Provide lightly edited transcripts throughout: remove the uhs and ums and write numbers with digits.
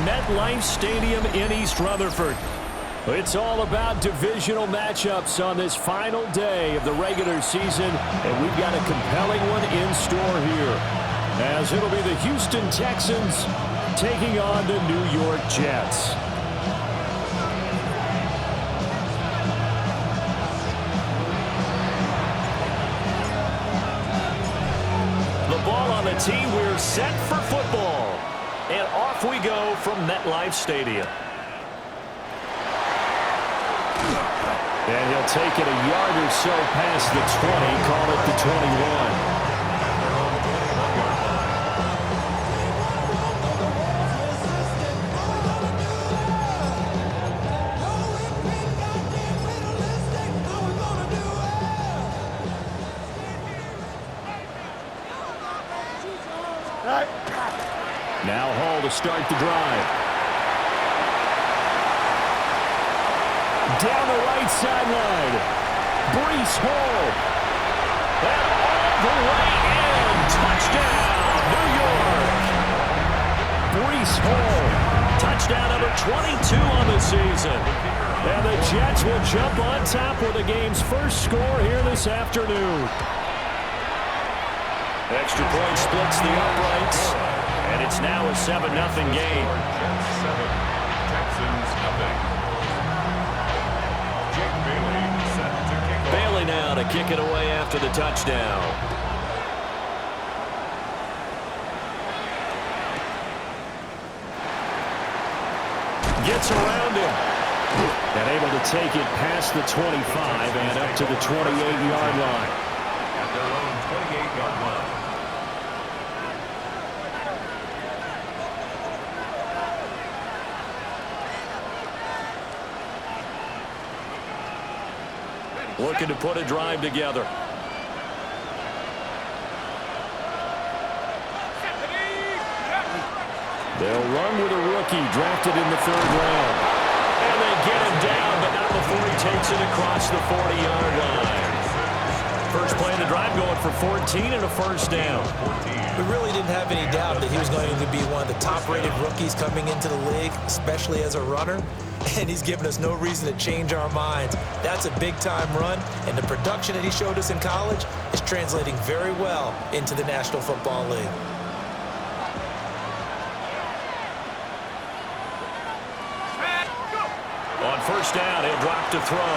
MetLife Stadium in East Rutherford. It's all about divisional matchups on this final day of the regular season, and we've got a compelling one in store here, as it'll be the Houston Texans taking on the New York Jets. The ball on the tee, we're set for football. And off we go from MetLife Stadium. And he'll take it a yard or so past the 20, call it the 21. Now Hall to start the drive. Down the right sideline. Breece Hall. And all the way in. Touchdown, New York. Breece Hall. Touchdown number 22 on the season. And the Jets will jump on top with the game's first score here this afternoon. Extra point splits the uprights. And it's now a 7-0 game. Bailey now to kick it away after the touchdown. Gets around him. And able to take it past the 25 and up to the 28-yard line. At their own 28-yard line. Looking to put a drive together. They'll run with a rookie drafted in the 3rd round. And they get him down, but not before he takes it across the 40-yard line. First play of the drive going for 14 and a first down. We really didn't have any doubt that he was going to be one of the top-rated rookies coming into the league, especially as a runner. And he's given us no reason to change our minds. That's a big-time run, and the production that he showed us in college is translating very well into the National Football League. On first down, he'll drop to throw.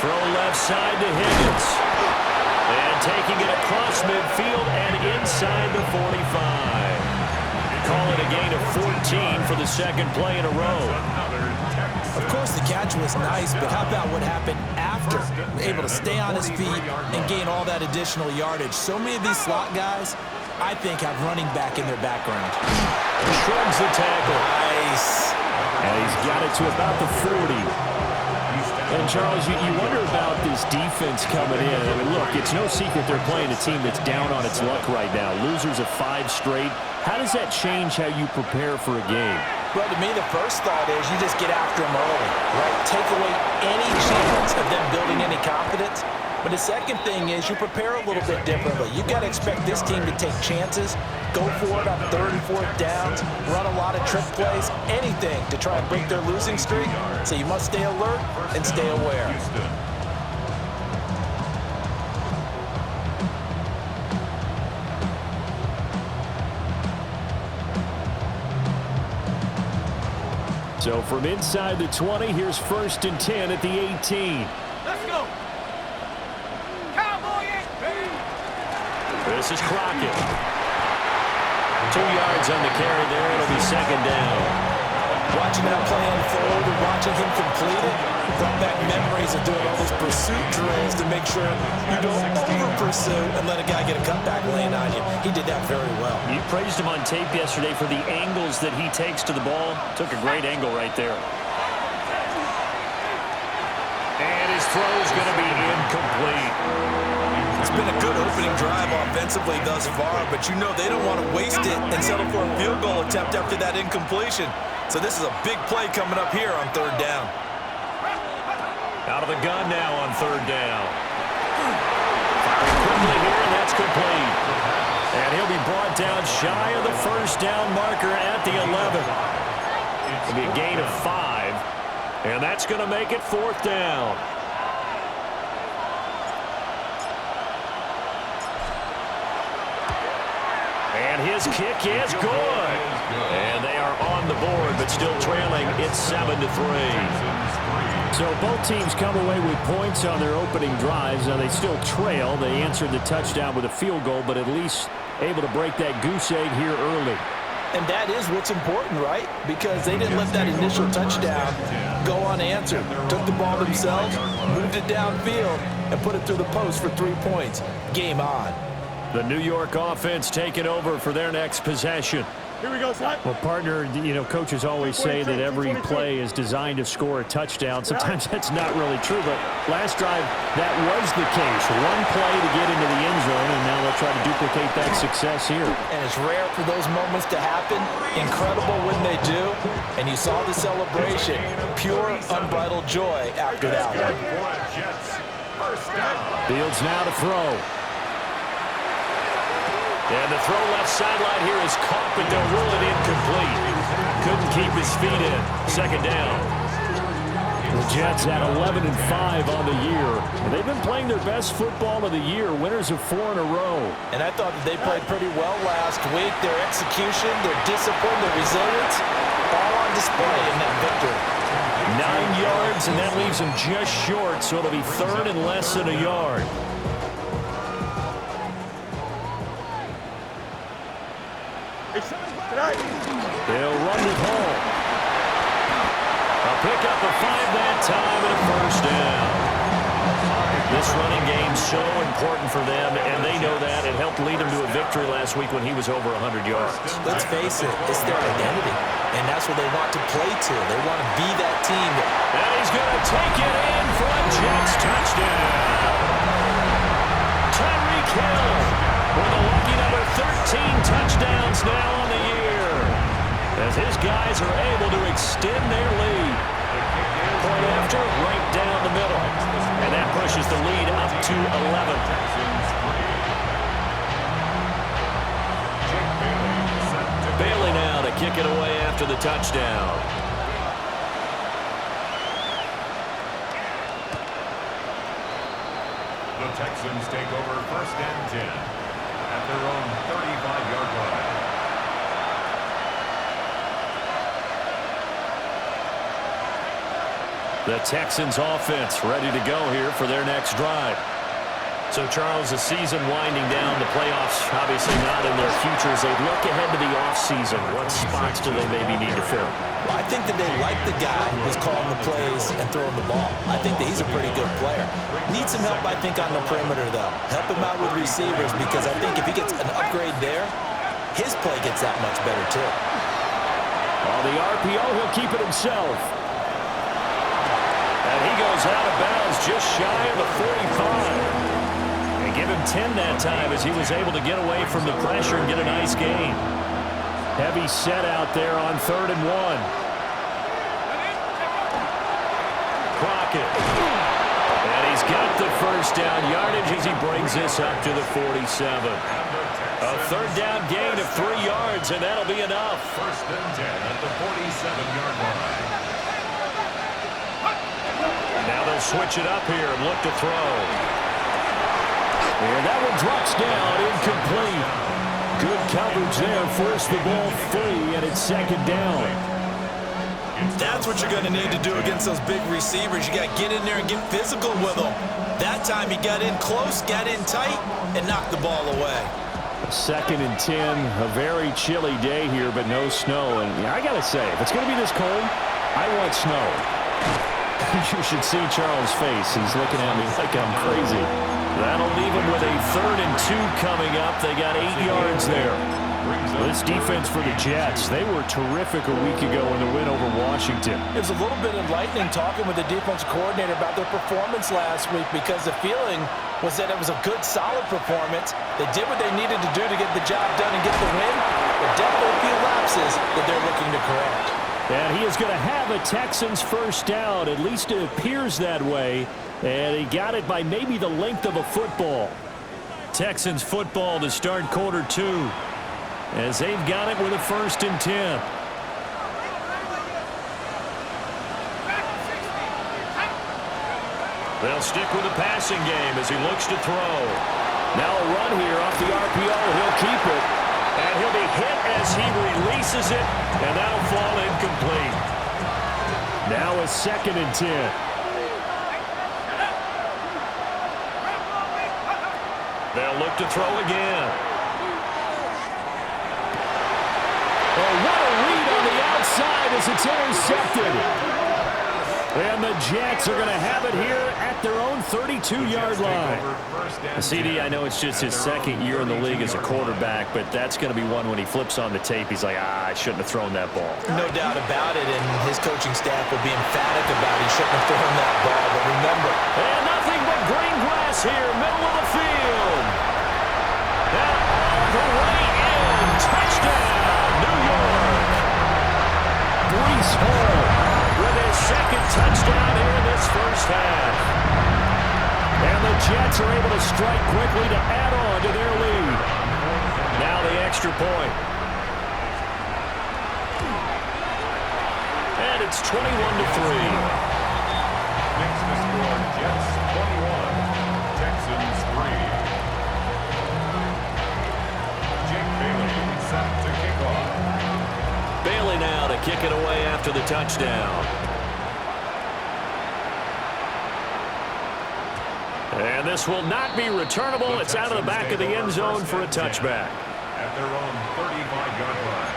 Throw left side to Higgins. And taking it across midfield and inside the 45. Call it a gain of 14 for the second play in a row. Of course, the catch was nice, but how about what happened after? Able to stay on his feet and gain all that additional yardage. So many of these slot guys, I think, have running back in their background. Shrugs the tackle. Nice. And he's got it to about the 40. And, Charles, you wonder about this defense coming in. I mean, look, it's no secret they're playing a team that's down on its luck right now. Losers of 5 straight. How does that change how you prepare for a game? Well, to me, the first thought is you just get after them early, right? Take away any chance of them building any confidence. But the second thing is you prepare a little bit differently. You've got to expect this team to take chances, go for it on 3rd and 4th downs, run a lot of trick plays, anything to try and break their losing streak. So you must stay alert and stay aware. So from inside the 20, here's 1st and 10 at the 18. Let's go. This is Crockett. 2 yards on the carry there. It'll be 2nd down. Watching that play unfold and watching him complete it brought back memories of doing all those pursuit drills to make sure you don't over-pursue and let a guy get a cutback lane on you. He did that very well. You praised him on tape yesterday for the angles that he takes to the ball. Took a great angle right there. And his throw is going to be incomplete. It's been a good opening drive offensively thus far, but you know they don't want to waste it and settle for a field goal attempt after that incompletion. So this is a big play coming up here on 3rd down. Out of the gun now on 3rd down. Firing quickly here, and that's complete. And he'll be brought down shy of the first down marker at the 11. It'll be a gain of 5, and that's going to make it 4th down. And his kick is good. And they are on the board, but still trailing. It's 7-3. So both teams come away with points on their opening drives. Now they still trail. They answered the touchdown with a field goal, but at least able to break that goose egg here early. And that is what's important, right? Because they didn't let that initial touchdown go unanswered. Took the ball themselves, moved it downfield, and put it through the post for 3 points. Game on. The New York offense taking over for their next possession. Here we go, son. Well, partner, you know, coaches always say that every play is designed to score a touchdown. Sometimes that's not really true, but last drive, that was the case. One play to get into the end zone, and now they'll try to duplicate that success here. And it's rare for those moments to happen. Incredible when they do. And you saw the celebration. Pure, unbridled joy after that one. Fields now to throw. And the throw left sideline here is caught, but they'll rule it incomplete. Couldn't keep his feet in. 2nd down. The Jets at 11-5 on the year. And they've been playing their best football of the year, winners of 4 in a row. And I thought that they played pretty well last week. Their execution, their discipline, their resilience, all on display in that victory. 9 yards, and that leaves them just short, so it'll be 3rd and less than a yard. They'll run with Hall. A pickup of 5 that time and a 1st down. This running game so important for them, and they know that. It helped lead them to a victory last week when he was over 100 yards. Let's face it, it's their identity, and that's what they want to play to. They want to be that team. And he's going to take it in for a Jets touchdown. Tyreek Hill with a lucky number 13 touchdowns now on the year, as his guys are able to extend their lead. Point after, right down the middle. And that pushes the lead up to 11. Bailey now to kick it away after the touchdown. The Texans take over 1st and 10 at their own 35-yard line. The Texans offense ready to go here for their next drive. So, Charles, the season winding down, the playoffs obviously not in their futures. They look ahead to the offseason. What spots do they maybe need to fill? Well, I think that they like the guy who's calling the plays and throwing the ball. I think that he's a pretty good player. Needs some help, I think, on the perimeter, though. Help him out with receivers, because I think if he gets an upgrade there, his play gets that much better, too. On the RPO, he'll keep it himself. And he goes out of bounds just shy of the 45. And give him 10 that time as he was able to get away from the pressure and get a nice gain. Heavy set out there on 3rd and 1. Crockett. And he's got the 1st down yardage as he brings this up to the 47. A 3rd down gain of 3 yards, and that'll be enough. 1st and 10 at the 47-yard line. Now they'll switch it up here and look to throw. And that one drops down, incomplete. Good coverage there, forced the ball free, and it's 2nd down. That's what you're going to need to do against those big receivers. You got to get in there and get physical with them. That time he got in close, got in tight, and knocked the ball away. 2nd and 10, a very chilly day here, but no snow. And I got to say, if it's going to be this cold, I want snow. You should see Charles' face. He's looking at me like I'm crazy. That'll leave him with a 3rd and 2 coming up. They got 8 yards there. This defense for the Jets, they were terrific a week ago in the win over Washington. It was a little bit enlightening talking with the defense coordinator about their performance last week, because the feeling was that it was a good, solid performance. They did what they needed to do to get the job done and get the win, but definitely a few lapses that they're looking to correct. And he is going to have a Texans 1st down. At least it appears that way. And he got it by maybe the length of a football. Texans football to start quarter 2, as they've got it with a 1st and 10. They'll stick with the passing game as he looks to throw. Now a run here off the RPO. He'll keep it. And he'll be hit as he releases it. And that'll fall incomplete. Now a 2nd and 10. They'll look to throw again. Oh, what a read on the outside as it's intercepted. And the Jets are going to have it here at their own 32-yard line. CD, I know it's just his 2nd year in the league as a quarterback, but that's going to be one when he flips on the tape. He's like, I shouldn't have thrown that ball. No doubt about it, and his coaching staff will be emphatic about he shouldn't have thrown that ball. But remember, and nothing but green grass here, middle of the field. And all the way in. Touchdown, New York. Breece Hall with his 2nd touchdown here in this first half. And the Jets are able to strike quickly to add on to their lead. Now the extra point. And it's 21-3. Makes the score Jets 21, Texans 3. Jake Bailey set to kick off. Bailey now to kick it away after the touchdown. And this will not be returnable. It's out of the back of the end zone for a touchback. At their own 35-yard line.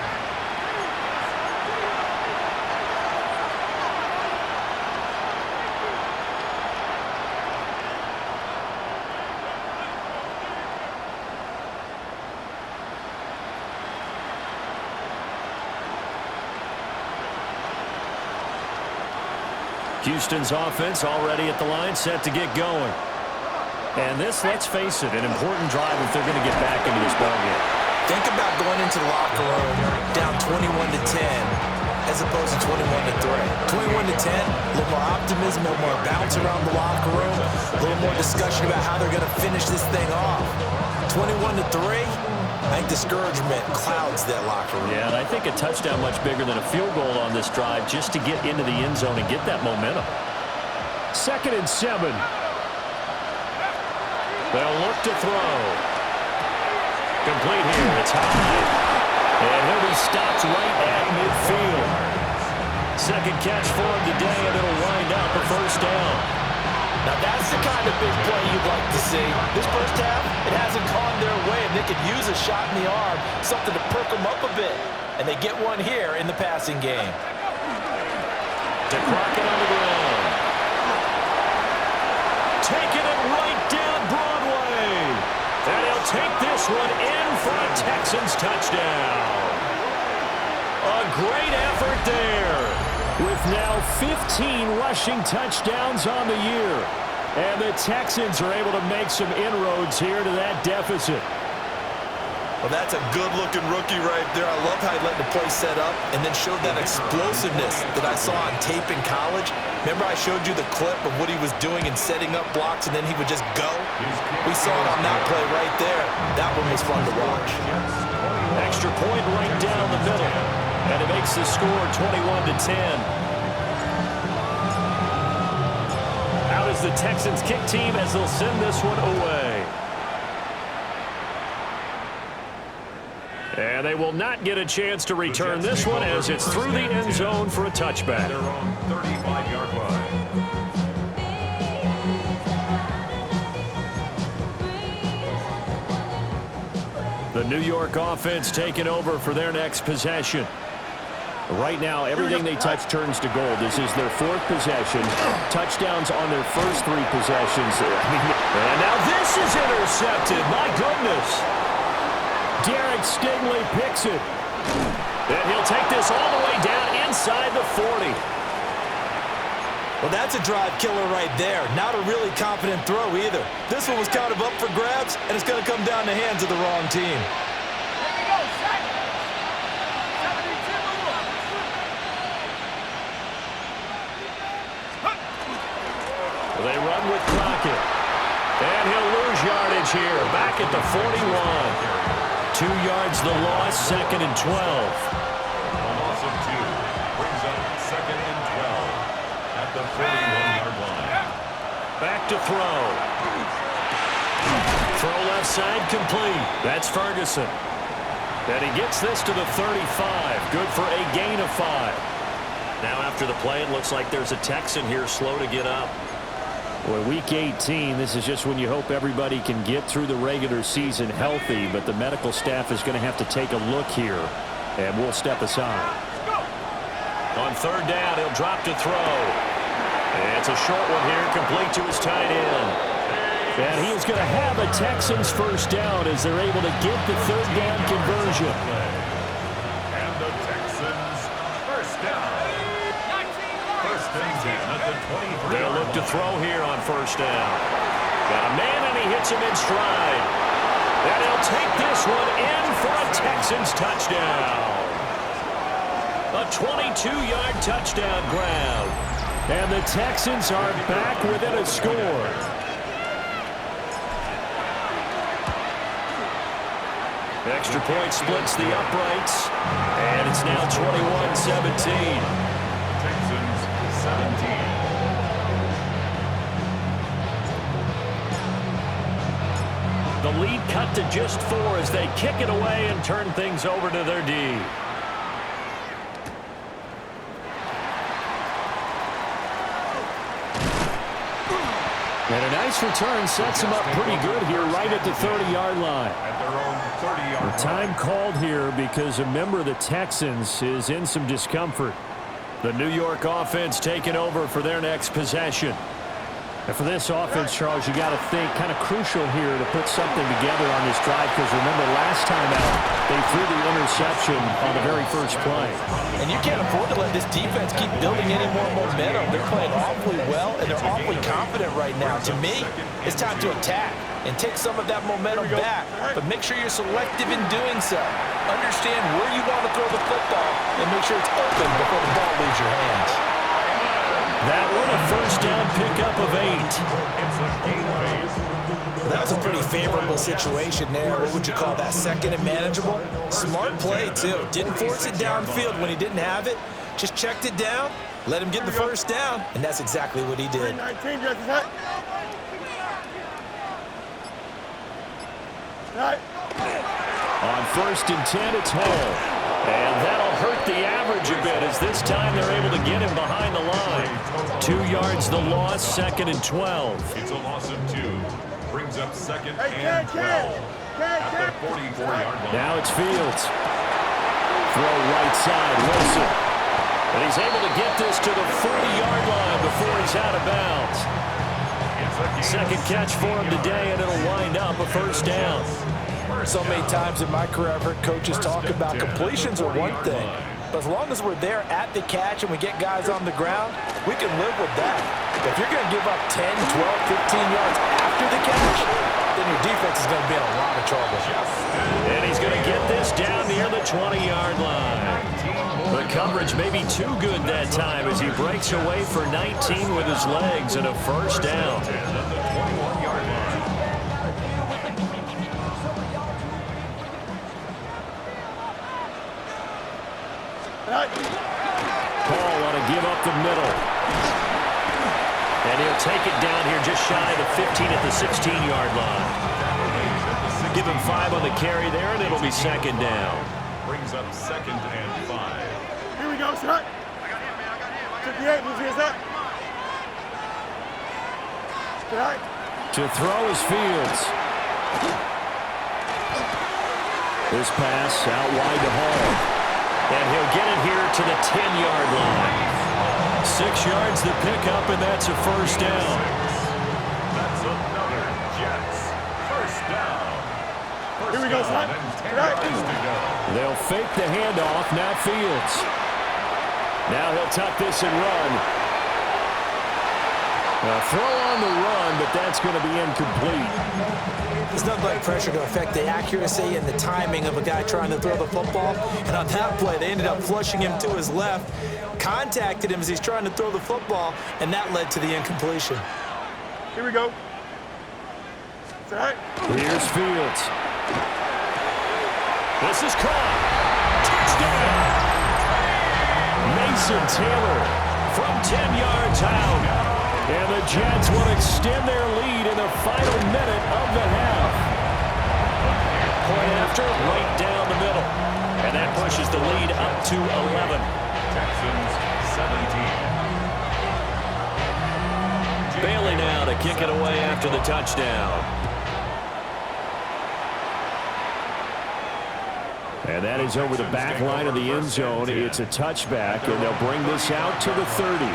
Houston's offense already at the line, set to get going. And this, let's face it, an important drive if they're going to get back into this ballgame. think about going into the locker room down 21-10 as opposed to 21-3. 21-10, a little more optimism, a little more bounce around the locker room, a little more discussion about how they're going to finish this thing off. 21-3, I think discouragement clouds that locker room. Yeah, and I think a touchdown much bigger than a field goal on this drive just to get into the end zone and get that momentum. 2nd and 7. They'll look to throw. Complete here. It's high. And he'll be stopped right at midfield. Second catch for him today, and it'll wind up a first down. Now that's the kind of big play you'd like to see. This first half, it hasn't gone their way, and they could use a shot in the arm, something to perk them up a bit. And they get one here in the passing game. To Crockett on the ground. Taking it right down Broadway. And he'll take this one in for a Texans touchdown. A great effort there. With now 15 rushing touchdowns on the year. And the Texans are able to make some inroads here to that deficit. Well, that's a good-looking rookie right there. I love how he let the play set up and then showed that explosiveness that I saw on tape in college. Remember I showed you the clip of what he was doing and setting up blocks, and then he would just go? We saw it on that play right there. That one was fun to watch. Extra point right down the middle. And it makes the score 21-10. Out is the Texans kick team as they'll send this one away. And they will not get a chance to return this one as it's through the end zone for a touchback. Their own 35-yard line. The New York offense taking over for their next possession. Right now, everything they touch turns to gold. This is their 4th possession. Touchdowns on their first 3 possessions. And now this is intercepted. My goodness. Derek Stingley picks it. And he'll take this all the way down inside the 40. Well, that's a drive killer right there. Not a really confident throw either. This one was kind of up for grabs, and it's going to come down the hands of the wrong team. They run with Crockett. And he'll lose yardage here. Back at the 41. 2 yards the loss, 2nd and 12. A loss of 2 brings up 2nd and 12 at the 41-yard line. Back back to throw. Throw left side complete. That's Ferguson. And he gets this to the 35. Good for a gain of 5. Now after the play, it looks like there's a Texan here slow to get up. Boy, week 18, this is just when you hope everybody can get through the regular season healthy, but the medical staff is going to have to take a look here, and we'll step aside. On third down, he'll drop to throw. And it's a short one here, complete to his tight end. And he is going to have a Texans first down as they're able to get the third down conversion. And the Texans first down. First and 10 at the 23. They'll look to throw here on first down. Got a man, and he hits him in stride. And he'll take this one in for a Texans touchdown. A 22-yard touchdown grab. And the Texans are back within a score. Extra point splits the uprights, and it's now 21-17. Texans 17. The lead cut to just 4 as they kick it away and turn things over to their D. And a nice return sets him up pretty good here right at the 30-yard line. At their own 30-yard line. Time called here because a member of the Texans is in some discomfort. The New York offense taking over for their next possession. And for this offense, Charles, you got to think kind of crucial here to put something together on this drive because remember last time out they threw the interception on the very first play. And you can't afford to let this defense keep building any more momentum. They're playing awfully well, and they're awfully confident right now. To me, it's time to attack and take some of that momentum back, but make sure you're selective in doing so. Understand where you want to throw the football and make sure it's open before the ball leaves your hands. That one a first down pickup of 8. That was a pretty favorable situation there. What would you call that? Second and manageable? Smart play, too. Didn't force it downfield when he didn't have it. Just checked it down, let him get the first down, and that's exactly what he did. On first and 10, it's Hall. And that'll hurt the average a bit as this time they're able to get him behind the line. 2 yards the loss, second and 12. It's a loss of 2. Brings up second and 12. At the 44-yard line. Now it's Fields. Throw right side, Wilson. And he's able to get this to the 40-yard line before he's out of bounds. Second catch for him today, and it'll wind up a first down. So many times in my career, I've heard coaches talk about completions are one thing, but as long as we're there at the catch and we get guys on the ground, we can live with that. If you're going to give up 10, 12, 15 yards after the catch, then your defense is going to be in a lot of trouble. And he's going to get this down near the 20-yard line. The coverage may be too good that time as he breaks away for 19 with his legs and a first down. Paul want to give up the middle. And he'll take it down here just shy of the 15 at the 16-yard line. Give him 5 on the carry there, and it'll be second down. Brings up second and 5. Here we go, set. 58, move here, set. To throw is Fields. This pass out wide to Hall. And he'll get it here to the 10-yard line. 6 yards the pickup, and that's a first down. That's another Jets first down. Here we go, son. They'll fake the handoff, now Fields. Now he'll tuck this and run. Throw on the run, but that's going to be incomplete. There's nothing like pressure to affect the accuracy and the timing of a guy trying to throw the football. And on that play, they ended up flushing him to his left, contacted him as he's trying to throw the football, and that led to the incompletion. Here we go. Set. Here's Fields. This is caught. Touchdown! Mason Taylor from 10 yards out. And the Jets will extend their lead in the final minute of the half. Point after, right down the middle. And that pushes the lead up to 11. Texans 17. Bailey now to kick it away after the touchdown. And that is over the back line of the end zone. It's a touchback, and they'll bring this out to the 30.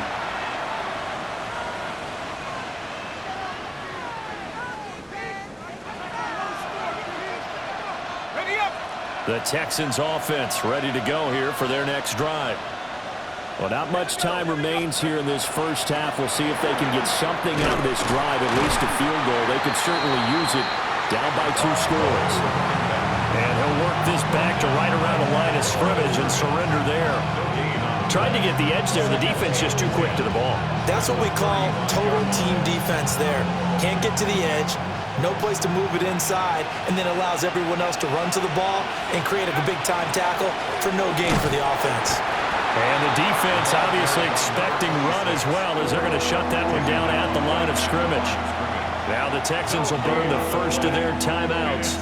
The Texans offense ready to go here for their next drive. Well, not much time remains here in this first half. We'll see if they can get something out of this drive, at least a field goal. They could certainly use it down by 2 scores. And he'll work this back to right around the line of scrimmage and surrender there. Tried to get the edge there. The defense just too quick to the ball. That's what we call total team defense there. Can't get to the edge, no place to move it inside, and then allows everyone else to run to the ball and create a big-time tackle for no gain for the offense. And the defense obviously expecting run as well, as they're going to shut that one down at the line of scrimmage. Now the Texans will burn the first of their timeouts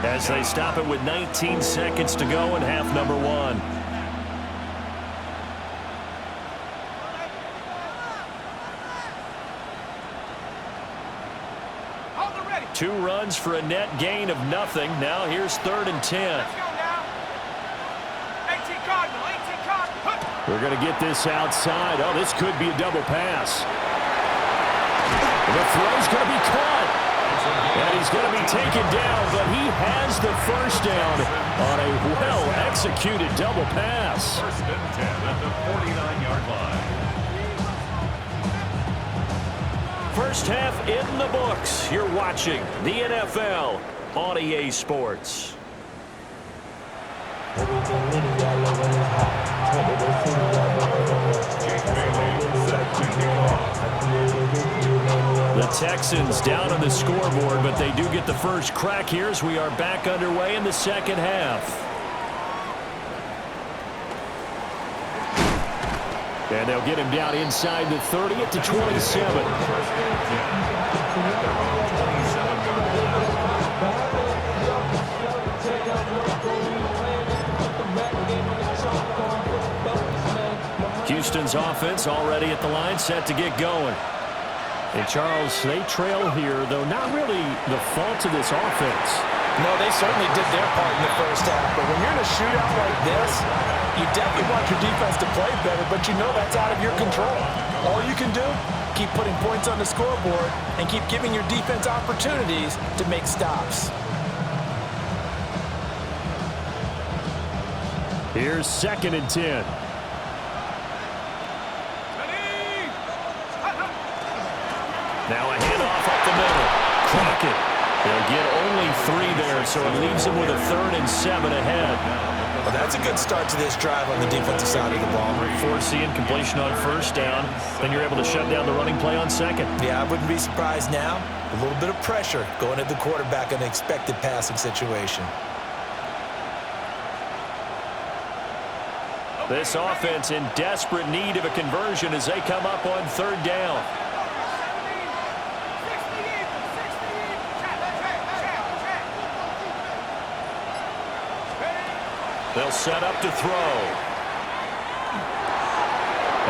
as they stop it with 19 seconds to go in half number 1. Two runs for a net gain of nothing. Now here's 3rd and 10. We're going to get this outside. Oh, this could be a double pass. The throw's going to be caught. And he's going to be taken down, but he has the first down on a well-executed double pass. 1st and 10 at the 49-yard line. First half in the books. You're watching the NFL on EA Sports. The Texans down on the scoreboard, but they do get the first crack here as we are back underway in the second half. And they'll get him down inside the 30 at the 27. Houston's offense already at the line, set to get going. And Charles, they trail here, though not really the fault of this offense. No, they certainly did their part in the first half, but when you're in a shootout like this, you definitely want your defense to play better, but you know that's out of your control. All you can do, keep putting points on the scoreboard and keep giving your defense opportunities to make stops. Here's 2nd and 10. Now a handoff up the middle. Crockett. They'll get only 3 there, so it leaves them with a 3rd and 7 ahead. Well, that's a good start to this drive on the defensive side of the ball. Forcing completion on 1st down. Then you're able to shut down the running play on 2nd. Yeah, I wouldn't be surprised now. A little bit of pressure going at the quarterback in an expected passing situation. This offense in desperate need of a conversion as they come up on 3rd down. They'll set up to throw.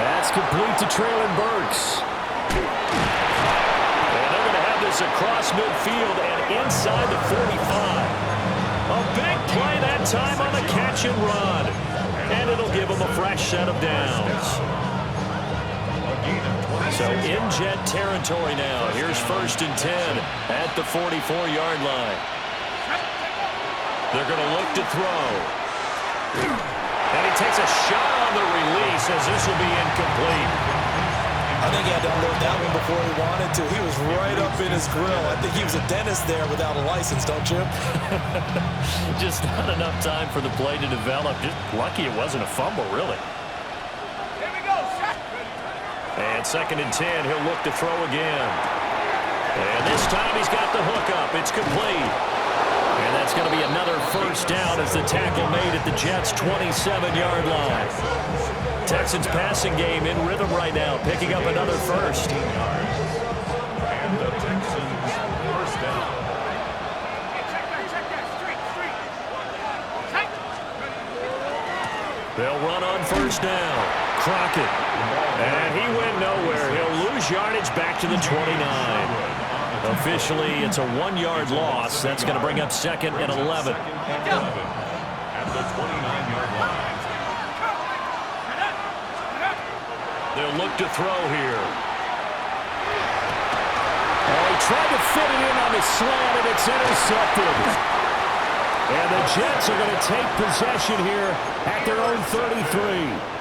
That's complete to Traylon Burks. And they're going to have this across midfield and inside the 45. A big play that time on the catch and run. And it'll give them a fresh set of downs. So in Jet territory now. Here's 1st and 10 at the 44-yard line. They're going to look to throw. And he takes a shot on the release as this will be incomplete. I think he had to unload that one before he wanted to. He was right up in his grill. I think he was a dentist there without a license, don't you? Just not enough time for the play to develop. Just lucky it wasn't a fumble, really. Here we go. And 2nd and 10, he'll look to throw again. And this time he's got the hook up. It's complete. And that's going to be another first down as the tackle made at the Jets' 27-yard line. Texans passing game in rhythm right now, picking up another first. And the Texans first down. They'll run on first down. Crockett. And he went nowhere. He'll lose yardage back to the 29. Officially, it's a 1-yard loss. That's going to bring up second and 11. At the 29-yard line. They'll look to throw here. Oh, he tried to fit it in on the slant, and it's intercepted. And the Jets are going to take possession here at their own 33.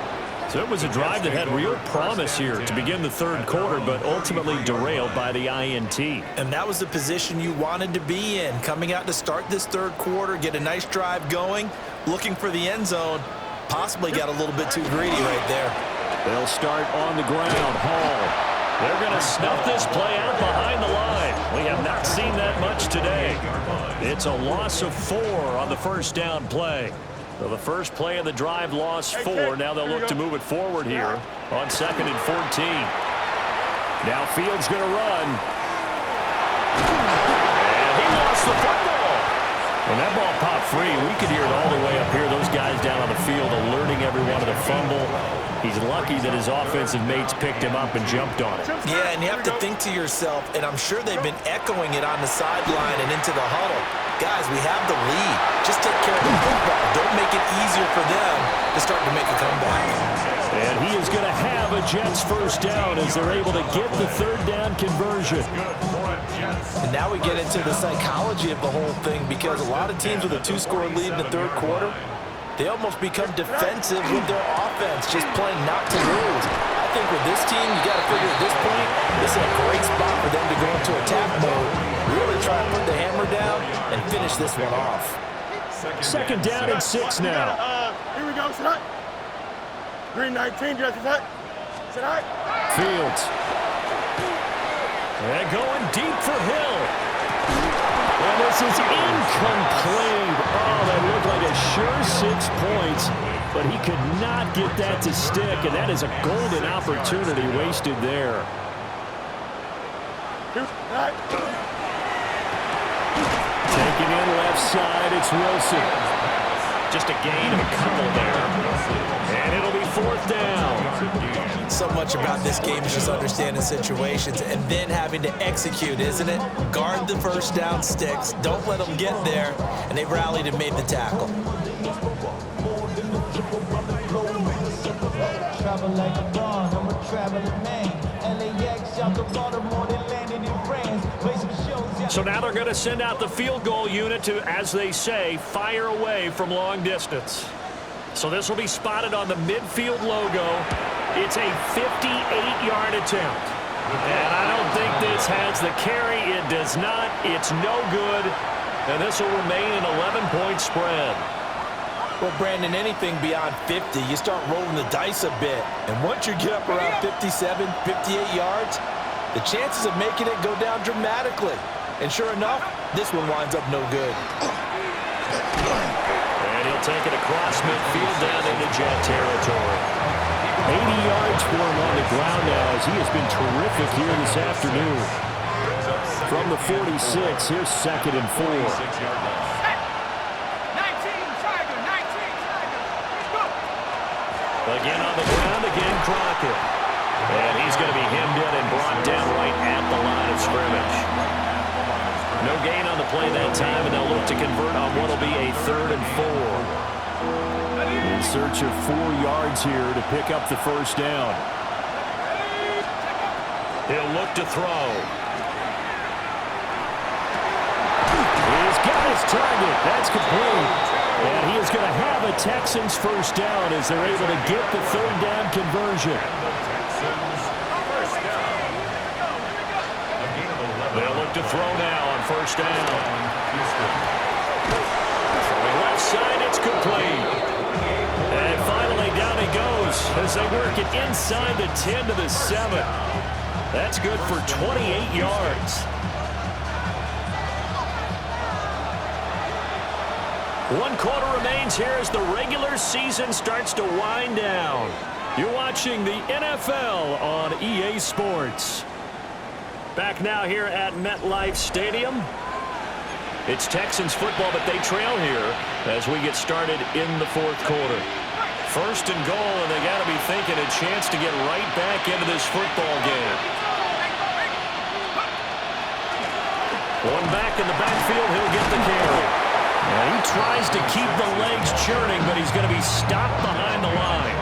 So it was a drive that had real promise here to begin the third quarter, but ultimately derailed by the INT. And that was the position you wanted to be in. Coming out to start this third quarter, get a nice drive going, looking for the end zone. Possibly got a little bit too greedy right there. They'll start on the ground. Hall. They're going to snuff this play out behind the line. We have not seen that much today. It's a loss of 4 on the first down play. So the first play of the drive lost 4. Now they'll look to move it forward here on second and 14. Now Fields going to run. And he lost the football. When that ball popped free, we could hear it all the way up here. Those guys down on the field alerting everyone of the fumble. He's lucky that his offensive mates picked him up and jumped on it. Yeah, and you have to think to yourself, and I'm sure they've been echoing it on the sideline and into the huddle. Guys, we have the lead. Just take care of the football. Don't make it easier for them to start to make a comeback. And he is going to have a Jets first down as they're able to get the third down conversion. And now we get into the psychology of the whole thing, because a lot of teams with a 2-score lead in the third quarter, they almost become defensive with their offense, just playing not to lose. I think with this team, you got to figure at this point, this is a great spot for them to go into attack mode, really try and put the hammer down and finish this one off. Second down and 6 now. Here we go, sit up. Green 19, Jesse, sit up. Fields. And going deep for Hill. And this is incomplete. Oh, that looked like a sure 6 points, but he could not get that to stick, and that is a golden opportunity wasted there. Taking in left side, it's Wilson. Just a gain of a couple there. And it'll be fourth down. So much about this game is just understanding situations and then having to execute, isn't it? Guard the first down sticks. Don't let them get there. And they rallied and made the tackle. Travel like a bond, I'm a traveling man. LAX out the water more than landing in France. So now they're going to send out the field goal unit to, as they say, fire away from long distance. So this will be spotted on the midfield logo. It's a 58-yard attempt. And I don't think this has the carry. It does not. It's no good. And this will remain an 11-point spread. Well, Brandon, anything beyond 50, you start rolling the dice a bit. And once you get up around 57, 58 yards, the chances of making it go down dramatically. And sure enough, this one winds up no good. And he'll take it across midfield down into Jet territory. 80 yards for him on the ground now as he has been terrific here this afternoon. From the 46, here's second and 4. Again on the ground, again Crockett. And he's going to be hemmed in and brought down right at the line of scrimmage. No gain on the play that time, and they'll look to convert on what will be a third and 4. In search of 4 yards here to pick up the first down. He'll look to throw. He's got his target. That's complete. And he is going to have a Texans first down as they're able to get the third down conversion. They'll look to throw now on first down. Throwing left side, it's complete. And finally down he goes as they work it inside the 10 to the 7. That's good for 28 yards. 1 quarter remains here as the regular season starts to wind down. You're watching the NFL on EA Sports. Back now here at MetLife Stadium. It's Texans football, but they trail here as we get started in the 4th quarter. 1st and goal, and they got to be thinking a chance to get right back into this football game. One back in the backfield, he'll get the carry. And he tries to keep the legs churning, but he's going to be stopped behind the line.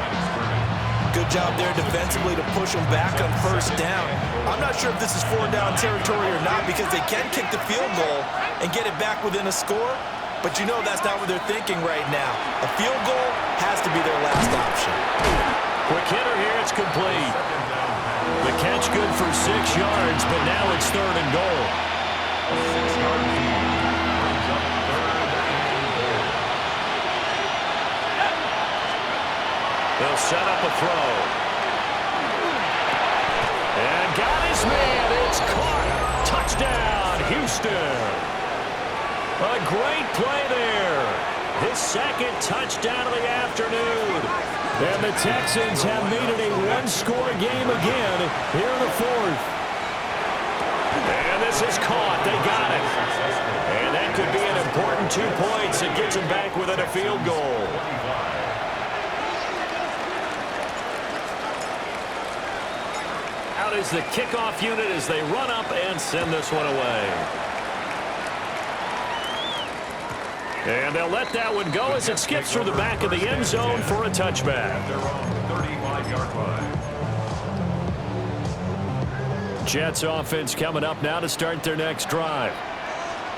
Good job there defensively to push him back on 1st down. I'm not sure if this is 4-down territory or not because they can kick the field goal and get it back within a score. But you know that's not what they're thinking right now. A field goal has to be their last option. Quick hitter here, it's complete. The catch good for 6 yards, but now it's 3rd and goal. 6-yard lead brings up 3rd and goal. They'll set up a throw. And got his man. It's caught. Touchdown, Houston. A great play there. His 2nd touchdown of the afternoon. And the Texans have made it a 1-score game again here in the 4th. And this is caught. They got it. And that could be an important 2 points. It gets them back within a field goal. Out is the kickoff unit as they run up and send this one away. And they'll let that one go as it skips through the back of the end zone for a touchback. Their own 35-yard line. Jets offense coming up now to start their next drive.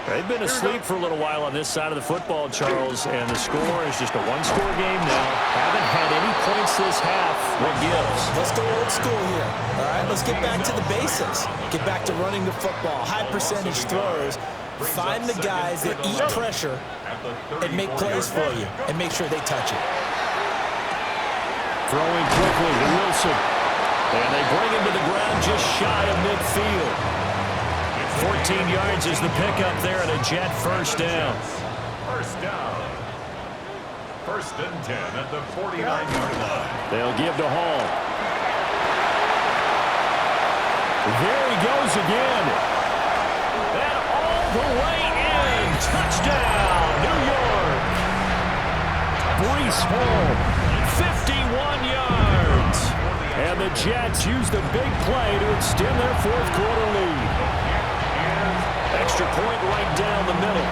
They've been asleep for a little while on this side of the football, Charles, and the score is just a 1-score game now. Haven't had any points this half. What gives? Let's go old school here. All right, let's get back to the basics. Get back to running the football, high percentage throws. Find the guys that eat pressure and make plays for you and make sure they touch it. Throwing quickly to Wilson. And they bring him to the ground just shy of midfield. 14 yards is the pickup there and a Jet 1st down. 1st down. 1st and 10 at the 49-yard line. They'll give to Hall. There he goes again. And all the way in. Touchdown, New York. Breece Hall, 51 yards. And the Jets used a big play to extend their 4th quarter lead. Extra point right down the middle.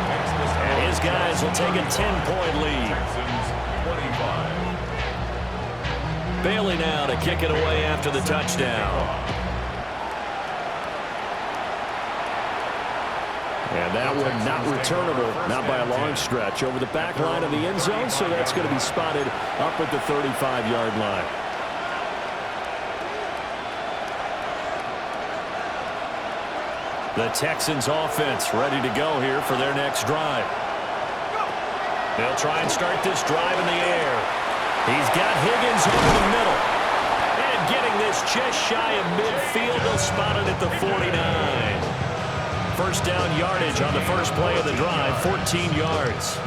And his guys will take a 10-point lead. Texans 25. Bailey now to kick it away after the touchdown. And that one not returnable, not by a long stretch, over the back line of the end zone, so that's going to be spotted up at the 35-yard line. The Texans offense ready to go here for their next drive. They'll try and start this drive in the air. He's got Higgins over the middle. And getting this just shy of midfield, they'll spot it at the 49. 1st down yardage on the first play of the drive, 14 yards.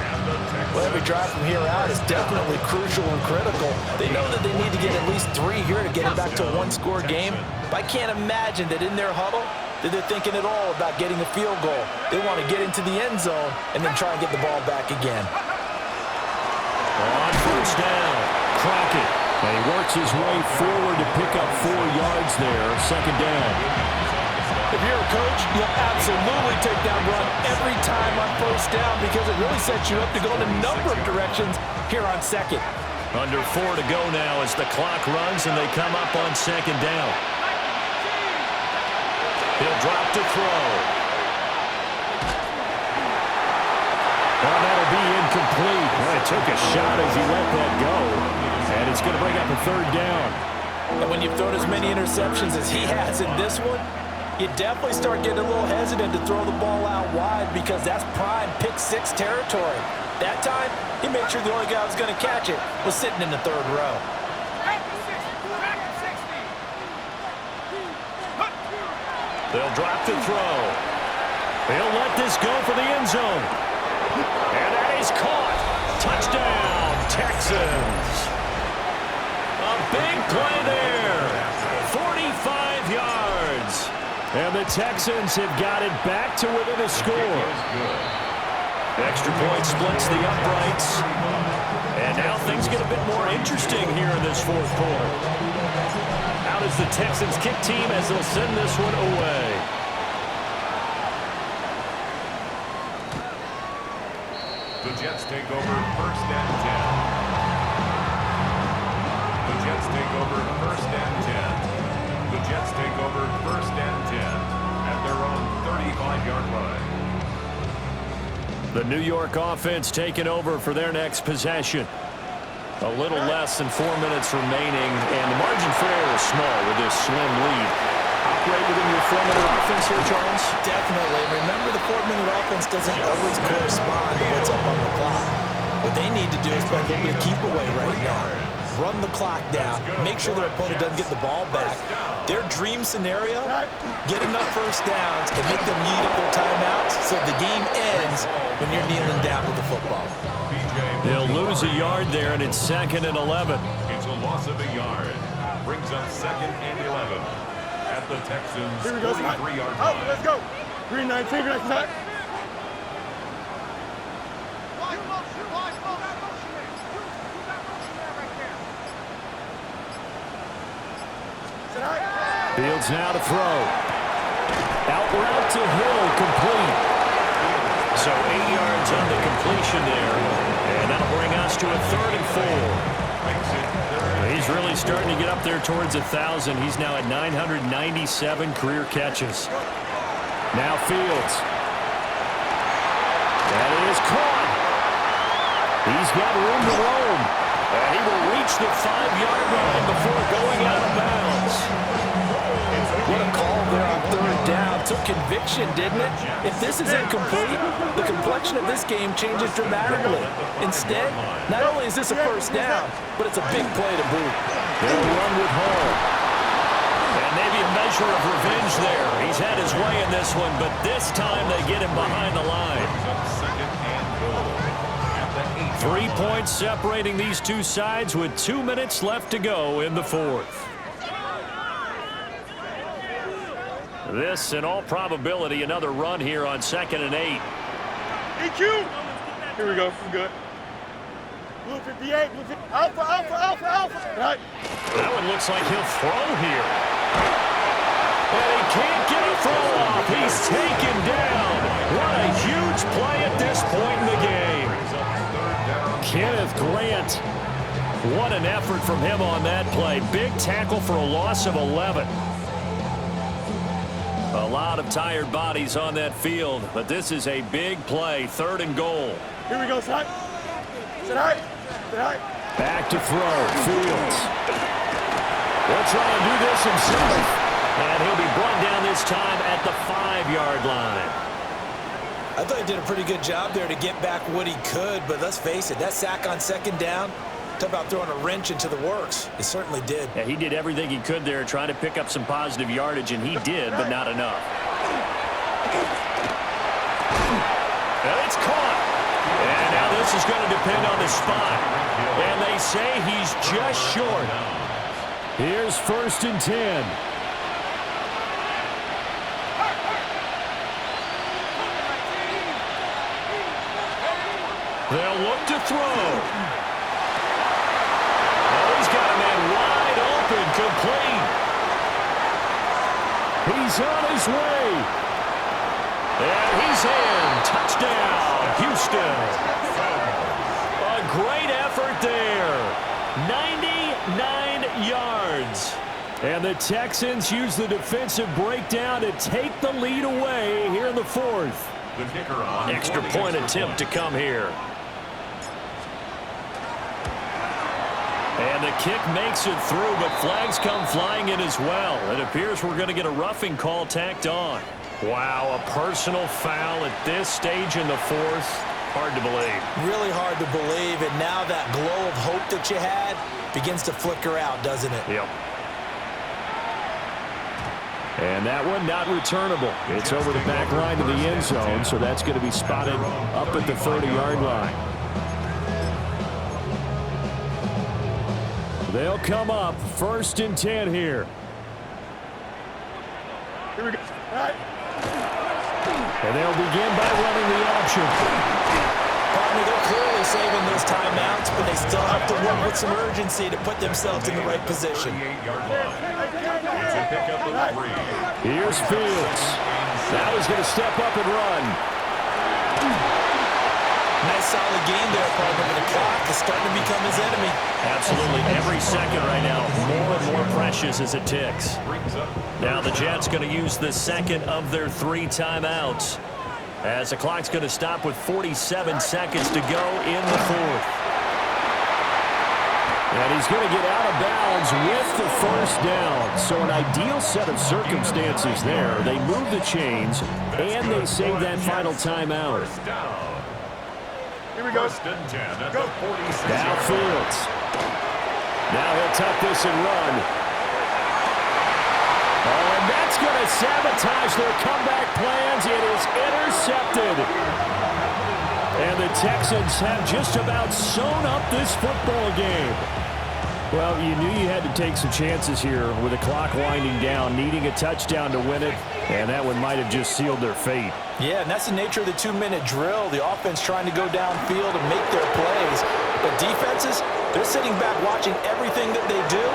Well, every drive from here out is definitely crucial and critical. They know that they need to get at least 3 here to get it back to a 1-score game. But I can't imagine that in their huddle that they're thinking at all about getting a field goal. They want to get into the end zone and then try and get the ball back again. On 1st down, Crockett. And he works his way forward to pick up 4 yards there, 2nd down. If you're a coach, you'll absolutely take that run every time on 1st down because it really sets you up to go in a number of directions here on 2nd. Under 4 to go now as the clock runs and they come up on 2nd down. He'll drop to throw. Well, that'll be incomplete. Well, it took a shot as he let that go. And it's going to bring up a 3rd down. And when you've thrown as many interceptions as he has in this one, you definitely start getting a little hesitant to throw the ball out wide because that's prime pick-6 territory. That time, he made sure the only guy who was going to catch it was sitting in the 3rd row. They'll drop to throw. He'll let this go for the end zone. And that is caught. Touchdown, Texans. A big play there. 45 yards. And the Texans have got it back to within a score. Extra point splits the uprights. And now things get a bit more interesting here in this fourth quarter. Out is the Texans kick team as they'll send this one away. The Jets take over first and 10. The Jets take over first and 10. The Jets take over first and 10 at their own 35-yard line. The New York offense taking over for their next possession. A little less than 4 minutes remaining, and the margin for error is small with this slim lead. Operate within your 4-minute offense here, Charles? Definitely. Remember, the 4-minute offense doesn't always correspond to what's up on the clock. What they need to do is play a little bit of keep away right now. Run the clock down. Make sure their opponent doesn't get the ball back. Their dream scenario, get enough first downs and make them eat up their timeouts so the game ends when you're kneeling down with the football. They'll lose a yard there, and it's 2nd and 11. It's a loss of a yard. Brings up 2nd and 11 at the Texans' 43-yard line. Oh, let's go. Green 19, next time. Fields now to throw. Out route to Hill, complete. So 8 yards on the completion there. And that'll bring us to a 3rd and 4. He's really starting to get up there towards 1,000. He's now at 997 career catches. Now Fields. That is caught. He's got room to roam. And he will reach the 5-yard line before going out of bounds. What a call there on 3rd down. Took conviction, didn't it? If this is incomplete, the complexion of this game changes dramatically. Instead, not only is this a first down, but it's a big play to boot. They'll run with Hall. And maybe a measure of revenge there. He's had his way in this one, but this time they get him behind the line. 3 points separating these two sides with 2 minutes left to go in the fourth. This, in all probability, another run here on 2nd and 8. EQ. Here we go. I'm good. Blue 58. Blue 50. Alpha, alpha, alpha, alpha. Right. That one looks like he'll throw here. And he can't get a throw off. He's taken down. What a huge play at this point in the game. Kenneth Grant. What an effort from him on that play. Big tackle for a loss of 11. A lot of tired bodies on that field, but this is a big play. 3rd and goal. Here we go, son. Sit high. Sit high. Back to throw. Fields. He'll try and do this himself. And he'll be brought down this time at the 5-yard line. I thought he did a pretty good job there to get back what he could, but let's face it, that sack on 2nd down, talk about throwing a wrench into the works. It certainly did. Yeah, he did everything he could there trying to pick up some positive yardage, and he did, but not enough. And it's caught. And now this is going to depend on the spot. And they say he's just short. Here's 1st and 10. They'll look to throw. He's got a man wide open, complete. He's on his way. And he's in. Touchdown, Houston. A great effort there. 99 yards. And the Texans use the defensive breakdown to take the lead away here in the fourth. The kicker on. Extra point attempt to come here. And the kick makes it through, but flags come flying in as well. It appears we're going to get a roughing call tacked on. Wow, a personal foul at this stage in the fourth. Hard to believe. Really hard to believe, and now that glow of hope that you had begins to flicker out, doesn't it? Yep. And that one not returnable. It's over the back line to the end zone, so that's going to be spotted up at the 30-yard line. They'll come up 1st and 10 here. Here we go. All right. And they'll begin by running the option. Partner, they're clearly saving those timeouts, but they still have to work with some urgency to put themselves in the right position. 38-yard line. It's a pickup of 3. Here's Fields. Now he's going to step up and run. Nice solid game there, partner, but the clock is starting to become his enemy. Absolutely. Every second right now, more and more precious as it ticks. Now the Jets going to use the second of their 3 timeouts, as the clock's going to stop with 47 seconds to go in the 4th. And he's going to get out of bounds with the 1st down. So an ideal set of circumstances there. They move the chains, and they save that final timeout. Here we go. 1st and 10 at Go. the 46. Now Fields. Now he'll tuck this and run. Oh, and that's going to sabotage their comeback plans. It is intercepted. And the Texans have just about sewn up this football game. Well, you knew you had to take some chances here with the clock winding down, needing a touchdown to win it, and that one might have just sealed their fate. Yeah, and that's the nature of the 2-minute drill. The offense trying to go downfield and make their plays. But defenses, they're sitting back watching everything that they do,